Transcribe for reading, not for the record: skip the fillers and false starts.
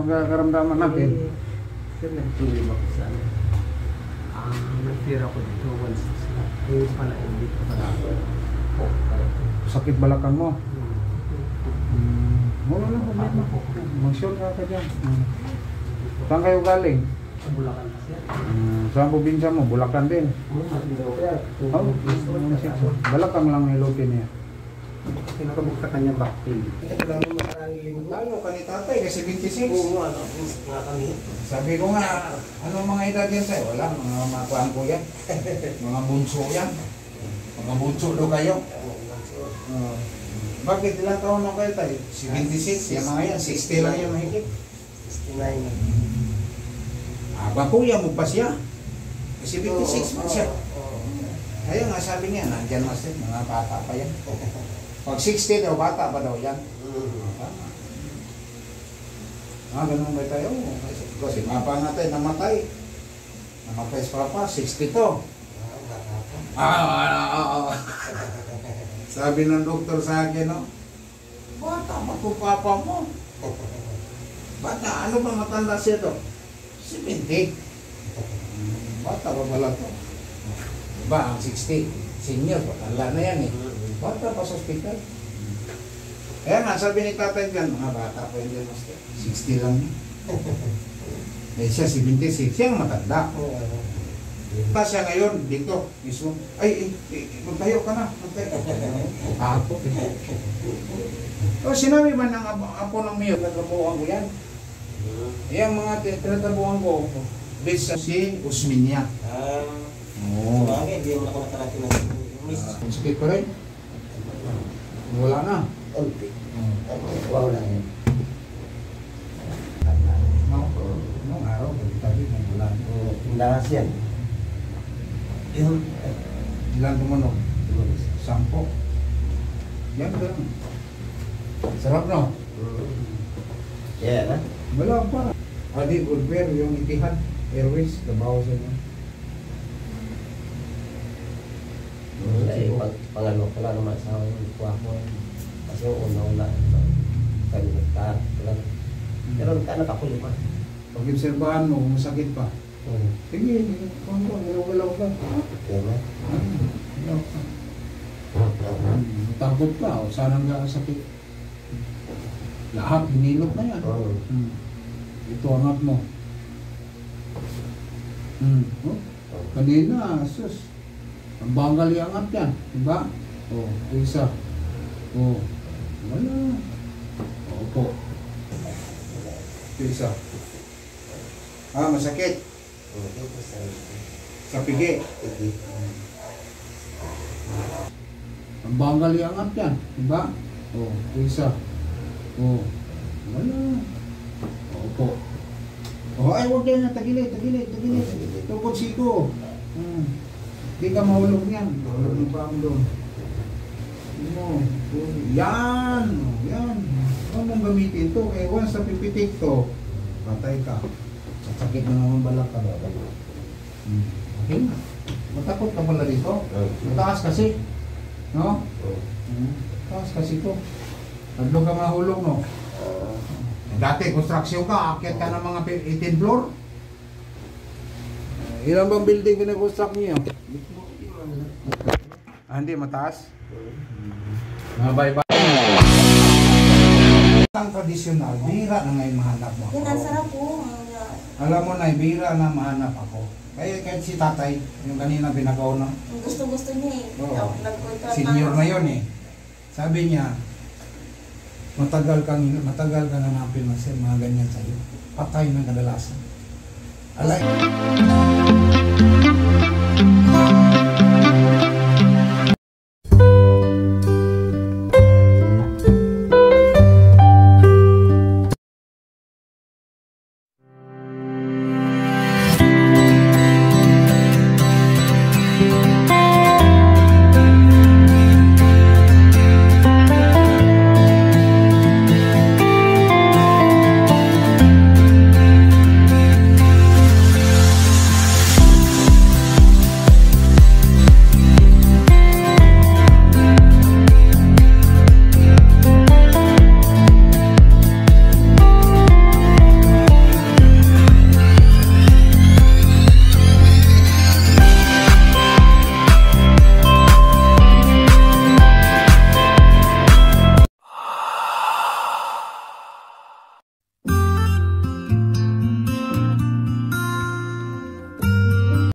karamdaman natin? Sir, nagtuloy ako sa ano. Nag-fear ako dito once. Yung pala, dito pala ako. Sakit balakang mo? Wala lang, problema. Mag-sure ka dyan. Saan kayo galing? Sa Bulacan kasi. Saan probinsya mo? Bulacan din? Balakang lang nilutin niya. Pinakabukta kanya back pain. Ano ka ni tatay? Kasi 26? Oo, ano, nga kami. Sabi ko nga, anong mga edad yan sa'yo? Wala, mga makuhaan ko yan. Mga bunso yan. Mga bunso daw kayo. Bakit ilang taon na kayo tayo? 76? Yan mga yan, 60 lang yan mahigit. 69. Kuya mo pa siya. Kasi 26 man siya. Kaya nga sabi niya, nandyan mas din, mga bata pa yan. Pag 60 daw, bata pa daw yan. Ganun ba tayo? Kasi mapa natin, namatay. Namatay si Papa, 62. Sabi ng doktor sa akin, no? Bata pa po Papa mo. Bata, ano ba matanda siya to? 70. Bata pa pala to. Diba, ang 60, senior, patala na yan eh. Bata pa sa hospital. Kaya nga, sabi ni tatay dyan, mga bata pa yun dyan, 60 lang yun. Eh siya, 76, siya ang matanda. Ta siya ngayon, dito, mismo. Ay, magtayo ka na. Ako. O, sinabi man ng apo ng Mio, nagtrabuhan ko yan. Yung mga tinatabuhan ko, based sa si Usminya. Oo. Sabagay, hindi mo na ako nakarati ng miss. Sakit pa rin? Wala na. Unti. Wala yun. Noong araw, tabi ng bulan. Tindakas yan. Yun. Ilan tumunog? 10. Yan ganun. Sarap no? Yeah, na? Wala pa. Adi Goodbear, yung Etihad Airways, kabaho sa inyo. Wala eh, pangano ko lang naman sa akin ko. Kasi yung una-una, kanilagta, pero nakakulo ka. Pag-obserbahan mo, kung masakit pa. Sige, galaw-galaw ka. Kaya na? Galaw ka. Takot ka, o saan ang sakit? Lahat, hinilot na yan. Ito angat mo. Kanina, sus. Ang banggal iangat yan, diba? Isa. Wala. Opo. Isa. Masakit. Sa pigi. Ang banggal iangat yan, diba? Isa. Wala. Opo. Ay, huwag yan. Tagilid. Tukod siko. Hindi ka mahulog yan. Mahulog yung pang doon. Yan. Huwag mong gamitin ito. Eh, once na pipitik to, patay ka. Sasakit na naman balak ka. Okay na. Matakot ka pala dito. Mataas kasi. No? Mataas kasi ito. Taglo ka mahulog, no? Dati, construction ka. Akyat ka ng mga 18 floor. Ilan bang building kina-construct niyo? Hindi, mataas? Mga bye-bye. Ang tradisyonal, bihira na ngayon mahanap mo. Yan, ang sarap po. Alam mo na, bihira na mahanap ako. Kaya kahit si tatay, yung kanina binagaw na. Gusto-gusto niya eh. Senior na yun eh. Sabi niya, matagal ka nanapin na siya, mga ganyan sa'yo. Patay ng kadalasan. Alay.